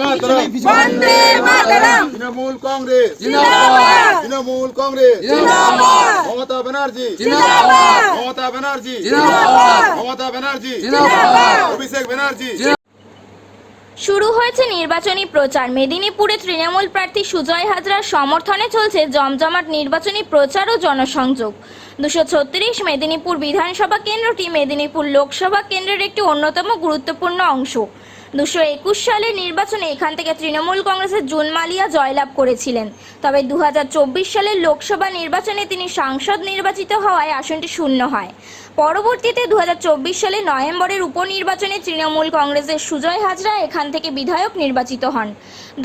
মাতরম বন্দে মাতরম তৃণমূল কংগ্রেস জিন্দাবাদ তৃণমূল কংগ্রেস জিন্দাবাদ মমতা ব্যানার্জি জিন্দাবাদ মমতা ব্যানার্জি জিন্দাবাদ মমতা ব্যানার্জি জিন্দাবাদ অভিষেক ব্যানার্জি। শুরু হয়েছে নির্বাচনী প্রচার। মেদিনীপুরে তৃণমূল প্রার্থী সুজয় হাজরার সমর্থনে চলছে জমজমাট নির্বাচনী প্রচার ও জনসংযোগ। 236 মেদিনীপুর বিধানসভা কেন্দ্রটি মেদিনীপুর লোকসভা কেন্দ্রের একটি অন্যতম গুরুত্বপূর্ণ অংশ। 221 সালের নির্বাচনে এখান থেকে তৃণমূল কংগ্রেসের জুন মালিয়া জয়লাভ করেছিলেন। তবে 2024 সালের লোকসভা নির্বাচনে তিনি সাংসদ নির্বাচিত হওয়ায় আসনটি শূন্য হয়। পরবর্তীতে 2024 সালে নভেম্বরের উপনির্বাচনে তৃণমূল কংগ্রেসের সুজয় হাজরা এখান থেকে বিধায়ক নির্বাচিত হন।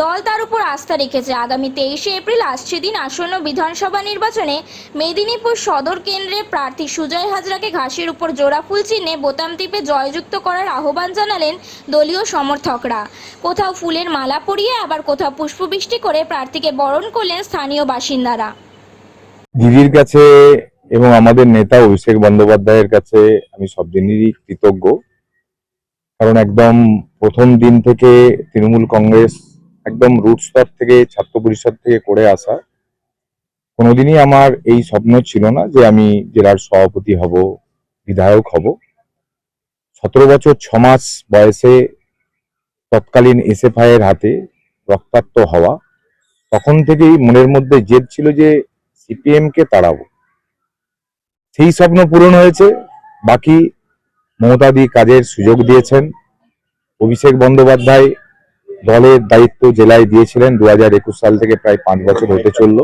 দল তার উপর আস্থা রেখেছে। আগামী 23শে এপ্রিল আসছে দিন আসন্ন বিধানসভা নির্বাচনে মেদিনীপুর সদর কেন্দ্রে প্রার্থী সুজয় হাজরাকে ঘাসের উপর জোড়া ফুল চিহ্নে বোতাম টিপে জয়যুক্ত করার আহ্বান জানালেন দলীয় সমর্থকরা। কোথাও ফুলের মালা পরিয়ে আবার কোথাও পুষ্পবৃষ্টি করে প্রার্থীকে বরণ করলেন স্থানীয় বাসিন্দারা। দিদির কাছে এবং আমাদের নেতা অভিষেক বন্দ্যোপাধ্যায়ের কাছে আমি সব দিনেরই কৃতজ্ঞ, কারণ একদম প্রথম দিন থেকে তৃণমূল কংগ্রেস একদম রুট স্তর থেকে ছাত্র পরিষদ থেকে করে আসা। কোনোদিনই আমার এই স্বপ্ন ছিল না যে আমি জেলার সভাপতি হব, বিধায়ক হব। 17 বছর 6 মাস বয়সে তৎকালীন এসএফআই এর হাতে রক্তাক্ত হওয়া, তখন থেকেই মনের মধ্যে জেদ ছিল যে সিপিএম কে তাড়াবো। সেই স্বপ্ন পূরণ হয়েছে। বাকি মমতাদি কাজের সুযোগ দিয়েছেন। অভিষেক বন্দ্যোপাধ্যায় দলের দায়িত্ব জেলায় দিয়েছিলেন 2021 সাল থেকে প্রায় 5 বছর হতে চলল।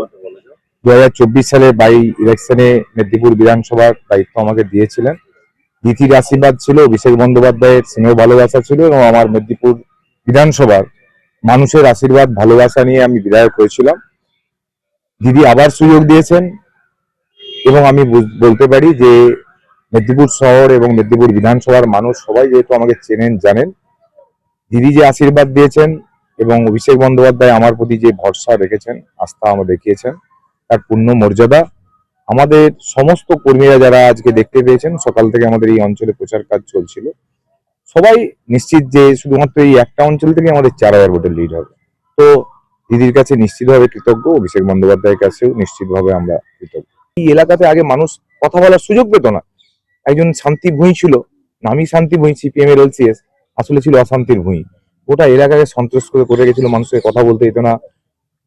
2024 সালে বাই ইলেকশনে মেদিনীপুর বিধানসভার দায়িত্ব আমাকে দিয়েছিলেন। দিদির আশীর্বাদ ছিল, অভিষেক বন্দ্যোপাধ্যায়ের স্নেহ ভালোবাসা ছিল এবং আমার মেদিনীপুর বিধানসভার মানুষের আশীর্বাদ ভালোবাসা নিয়ে আমি বিধায়ক হয়েছিলাম। দিদি আবার সুযোগ দিয়েছেন এবং আমি বলতে পারি যে মেদিনীপুর শহর এবং মেদিনীপুর বিধানসভার মানুষ সবাই যেহেতু আমাকে চেনেন, জানেন, দিদি যে আশীর্বাদ দিয়েছেন এবং অভিষেক বন্দ্যোপাধ্যায় আমার প্রতি যে ভরসা রেখেছেন, আস্থা আমার দেখিয়েছেন, তার পূর্ণ মর্যাদা আমাদের সমস্ত কর্মীরা যারা আজকে দেখতে পেয়েছেন। সকাল থেকে আমাদের এই অঞ্চলে প্রচার কাজ চলছিল, সবাই নিশ্চিত যে শুধুমাত্র এই একটা অঞ্চল থেকে আমাদের 4000 ভোটের লিড হবে। তো দিদির কাছে নিশ্চিতভাবে কৃতজ্ঞ, অভিষেক বন্দ্যোপাধ্যায়ের কাছেও নিশ্চিতভাবে আমরা কৃতজ্ঞ। এই এলাকাতে আগে মানুষ কথা বলার সুযোগ পেত না। একজন শান্তি ভূঁই ছিল, নামই শান্তি ভূঁই, সিপিএম এর এলসিএস, আসলে ছিল অশান্তির ভূঁই। গোটা এলাকাকে সন্ত্রস্ত করে গেছিল, মানুষের কথা বলতে দিত না,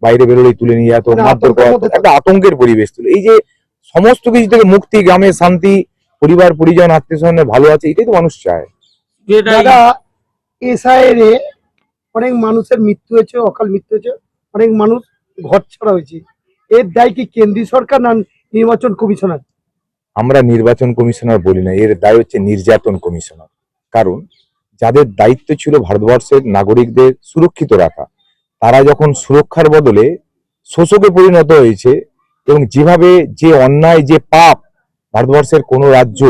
বাইরে বেরোলেই তুলে নিয়ে যেত, মারধর করা, একটা আতঙ্কের পরিবেশ ছিল। এই যে সমস্ত কিছু থেকে মুক্তি, গ্রামে শান্তি, পরিবার পরিজন আত্মীয় স্বজনে ভালো আছে, এটাই তো মানুষ চায়। দাদা, এসআইআর এ অনেক মানুষের মৃত্যু হয়েছে, অকাল মৃত্যু হয়েছে, অনেক মানুষ ঘর ছাড়া হয়েছে। এর দায় কি কেন্দ্রীয় সরকার না নির্বাচন কমিশনার? আমরা নির্বাচন কমিশনার বলি না, এর দায় হচ্ছে নির্যাতন কমিশনার। কারণ যাদের দায়িত্ব ছিল ভারতবর্ষের নাগরিকদের সুরক্ষিত রাখা, তারা যখন সুরক্ষার বদলে শোষকে পরিণত হয়েছে এবং যেভাবে যে অন্যায়, যে পাপ, ভারতবর্ষের কোনো রাজ্য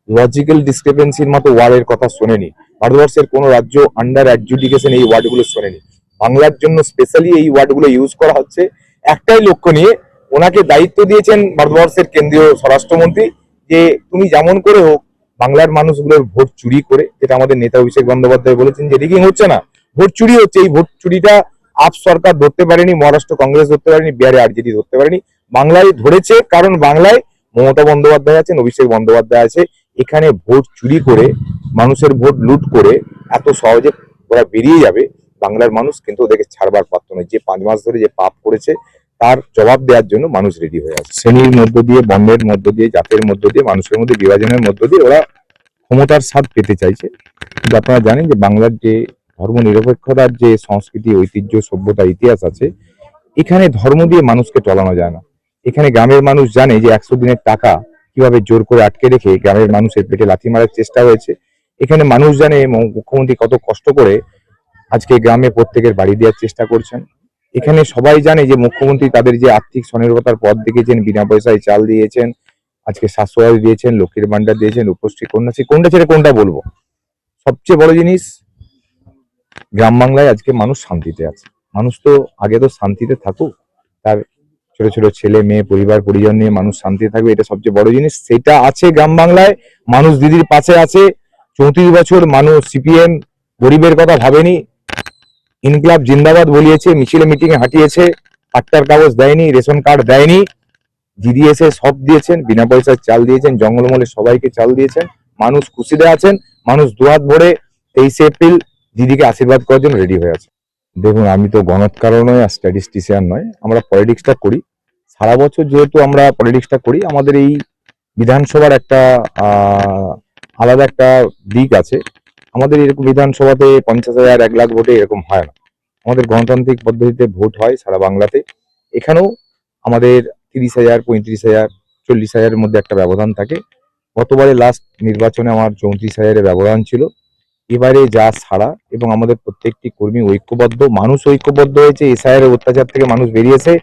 লজিক্যাল ডিসক্রিপেন্সির মতো ওয়ার্ডের কথা শোনেনি। ভারতবর্ষের কোনো রাজ্য আন্ডার অ্যাডজুডিকেশন এই ওয়ার্ডগুলো শোনেনি। বাংলার জন্য স্পেশালি এই ওয়ার্ডগুলো ইউজ করা হচ্ছে একটাই লক্ষ্য নিয়ে। ওনাকে দায়িত্ব দিয়েছেন ভারতবর্ষের কেন্দ্রীয় স্বরাষ্ট্রমন্ত্রী যে তুমি যেমন করে হোক বাংলার মানুষগুলোর ভোট চুরি করে, যেটা আমাদের নেতা অভিষেক বন্দ্যোপাধ্যায় বলেছেন যে রিগিং হচ্ছে না, ভোট চুরি হচ্ছে। এই ভোট চুরিটা আপ সরকার ধরতে পারেনি, মহারাষ্ট্র কংগ্রেস ধরতে পারেনি, বিহারে আরজেডি ধরতে পারেনি, বাংলায় ধরেছে। কারণ বাংলায় মমতা বন্দ্যোপাধ্যায় আছেন, অভিষেক বন্দ্যোপাধ্যায় আছে। এখানে ভোট চুরি করে, মানুষের ভোট লুট করে এত সহজে ওরা বেরিয়ে যাবে, বাংলার মানুষ কিন্তু ওদেরকে ছাড়বার পারত না। যে 5 মাস ধরে যে পাপ করেছে তার জবাব দেওয়ার জন্য মানুষ রেডি হয়ে আছে। শ্রেণীর মধ্য দিয়ে, বর্ণের মধ্য দিয়ে, জাতের মধ্য দিয়ে, মানুষের মধ্যে বিভাজনের মধ্য দিয়ে ওরা ক্ষমতার স্বাদ পেতে চাইছে। কিন্তু আপনারা জানেন যে বাংলার যে ধর্ম নিরপেক্ষতার যে সংস্কৃতি, ঐতিহ্য, সভ্যতা, ইতিহাস আছে, এখানে ধর্ম দিয়ে মানুষকে চলানো যায় না। এখানে গ্রামের মানুষ জানে যে 100 দিনের টাকা কিভাবে জোর করে আটকে রেখে গ্রামের মানুষের পেটে লাথি মারার চেষ্টা হয়েছে। এখানে মানুষ জানে মুখ্যমন্ত্রী কত কষ্ট করে আজকে গ্রামে প্রত্যেকের বাড়ি দেওয়ার চেষ্টা করছেন। এখানে সবাই জানে যে মুখ্যমন্ত্রী তাদের যে আর্থিক স্বনির্ভরতার পথ দেখিয়েছেন, বিনা পয়সায় চাল দিয়েছেন, আজকে 700 দিয়েছেন, লক্ষ্মীর ভান্ডার দিয়েছেন, রূপশ্রী কন্যাশ্রী। কোনটা ছেড়ে কোনটা বলবো? সবচেয়ে বড় জিনিস, গ্রাম বাংলায় আজকে মানুষ শান্তিতে আছে। মানুষ তো আগে তো শান্তিতে থাকুক, তার ছোট ছোট ছেলে মেয়ে, পরিবার পরিজন নিয়ে মানুষ শান্তিতে থাকবে, এটা সবচেয়ে বড় জিনিস। সেটা আছে গ্রাম বাংলায়। মানুষ দিদির পাশে আছে। 34 বছর মানুষ সিপিএম গরিবের কথা ভাবেনি, ইনকলাব জিন্দাবাদ বলিয়েছে, মিছিলে মিটিং এ হাঁটিয়েছে, পাট্টার কাগজ দেয়নি, রেশন কার্ড দেয়নি, জিডিএস এ সব দিয়েছেন, বিনা পয়সায় চাল দিয়েছেন, জঙ্গলমহলে সবাইকে চাল দিয়েছেন, মানুষ খুশিতে আছেন, মানুষ দুহাত ভরে 23 এপ্রিল দিদিকে আশীর্বাদ করার জন্য রেডি হয়ে আছে। দেখুন, আমি তো গণৎকারও নয় আর স্ট্যাটিস্টিশিয়ান নয়, আমরা পলিটিক্সটা করি। সারা বছর যেহেতু আমরা পলিটিক্সটা করি, আমাদের এই বিধানসভার একটা আলাদা একটা দিক আছে। আমাদের এরকম বিধানসভাতে 50,000 1 লাখ ভোটে এরকম হয় না। আমাদের গণতান্ত্রিক পদ্ধতিতে ভোট হয় সারা বাংলাতে। এখানেও আমাদের 30,000 35,000 40,000 এর মধ্যে একটা ব্যবধান থাকে। গতবারে লাস্ট নির্বাচনে আমার 34,000 এর ব্যবধান ছিল। এবারে যা ছাড়া, এবং আমাদের প্রত্যেকটি কর্মী ঐক্যবদ্ধ, মানুষ ঐক্যবদ্ধ হয়েছে, এসআইআর এর অত্যাচার থেকে মানুষ বেরিয়েছে।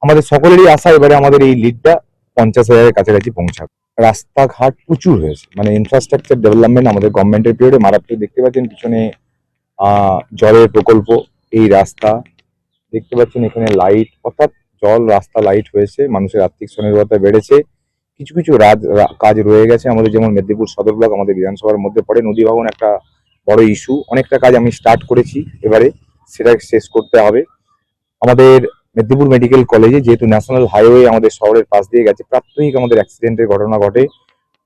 আমাদের সকলেরই আশা এবারে আমাদের এই লিডটা 50,000 এর কাছাকাছি পৌঁছাবে। রাস্তাঘাট প্রচুর হয়েছে, মানে ইনফ্রাস্ট্রাকচার ডেভেলপমেন্ট আমাদের গভর্নমেন্টের পিরিয়ডে মারাত্মক। দেখতে পাচ্ছেন পিছনে জলের প্রকল্প, এই রাস্তা দেখতে পাচ্ছেন, এখানে লাইট, অর্থাৎ জল, রাস্তা, লাইট হয়েছে, মানুষের আর্থিক স্বনির্ভরতা বেড়েছে। কিছু কিছু কাজ রয়ে গেছে আমাদের, যেমন মেদিনীপুর সদর ব্লক আমাদের বিধানসভার মধ্যে পড়ে, নদী ভবন একটা বড় ইস্যু। অনেকটা কাজ আমি স্টার্ট করেছি, এবারে সেটা শেষ করতে হবে। আমাদের মেদিনীপুর মেডিকেল কলেজে, যেহেতু ন্যাশনাল হাইওয়ে আমাদের শহরের পাশ দিয়ে গেছে, প্রাত্যহিক আমাদের অ্যাক্সিডেন্টের ঘটনা ঘটে।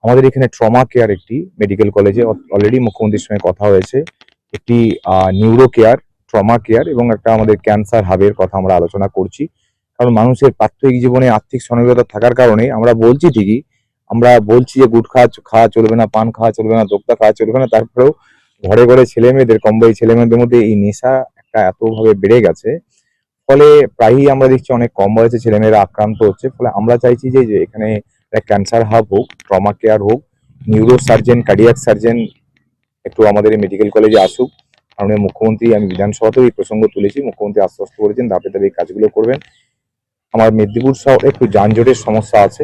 আমাদের এখানে ট্রমা কেয়ার একটি মেডিকেল কলেজে অলরেডি মুখ্যমন্ত্রীর সঙ্গে কথা হয়েছে, একটি নিউরো কেয়ার, ট্রমা কেয়ার এবং একটা আমাদের ক্যান্সার হাবের কথা আমরা আলোচনা করছি। কারণ মানুষের প্রাত্যহিক জীবনে আর্থিক স্বনির্ভরতা থাকার কারণে আমরা বলছি ঠিকই, আমরা বলছি যে গুটখা খাওয়া চলবে না, পান খাওয়া চলবে না, দোক্তা খাওয়া চলবে না, তারপরেও ঘরে ঘরে ছেলে মেয়েদের, কম বয়সী ছেলে মেয়েদের মধ্যে এই নেশা একটা এতভাবে বেড়ে গেছে, ফলে প্রায়ই আমরা দেখছি অনেক কম বয়সে ছেলেমেয়েরা আক্রান্ত হচ্ছে। ফলে আমরা চাইছি যে এখানে ক্যান্সার হাব হোক, ট্রমা কেয়ার হোক, নিউরো সার্জন, কার্ডিয়াক সার্জন একটু আমাদের এই মেডিকেল কলেজে আসুক। কারণ মুখ্যমন্ত্রী, আমি বিধানসভাতেও এই প্রসঙ্গ তুলেছি, মুখ্যমন্ত্রী আশ্বস্ত করেছেন ধাপে ধাপে এই কাজগুলো করবেন। আমার মেদিনীপুর শহরে একটু যানজটের সমস্যা আছে,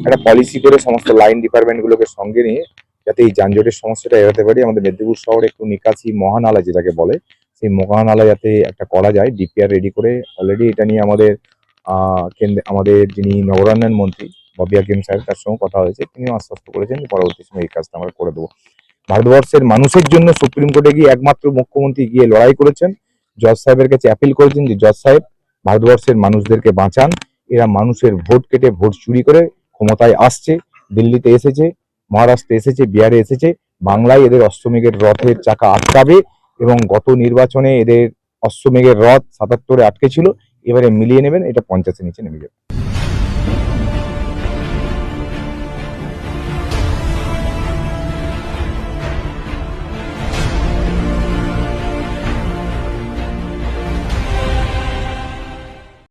একটা পলিসি করে সমস্ত লাইন ডিপার্টমেন্টগুলোকে সঙ্গে নিয়ে যাতে এই যানজটের সমস্যাটা এড়াতে পারি। আমাদের মেদিনীপুর শহরে একটু নিকাশি মহানালা যেটাকে বলে, সেই মহানালা যাতে একটা করা যায়, ডিপিআর রেডি করে অলরেডি এটা নিয়ে আমাদের আমাদের যিনি নগরায়ণ মন্ত্রী ববি হাকিম সাহেব, তার সঙ্গে কথা হয়েছে, তিনিও আশ্বস্ত করেছেন যে পরবর্তী সময় এই কাজটা আমরা করে দেবো। ভারতবর্ষের মানুষের জন্য সুপ্রিম কোর্টে গিয়ে একমাত্র মুখ্যমন্ত্রী গিয়ে লড়াই করেছেন, জজ সাহেবের কাছে অ্যাপিল করেছেন যে জজ সাহেব ভারতবর্ষের মানুষদেরকে বাঁচান, এরা মানুষের ভোট কেটে ভোট চুরি করে ক্ষমতায় আসছে, দিল্লিতে এসেছে, মহারাষ্ট্রে এসেছে, বিহারে এসেছে, বাংলায় এদের অশ্বমেঘের রথের চাকা আটকাবে, এবং গত নির্বাচনে এদের অশ্বমেঘের রথ 77-এ আটকে ছিল, এবারে মিলিয়ে নেবেন, এটা 50-এর নিচে নেমে যাবে।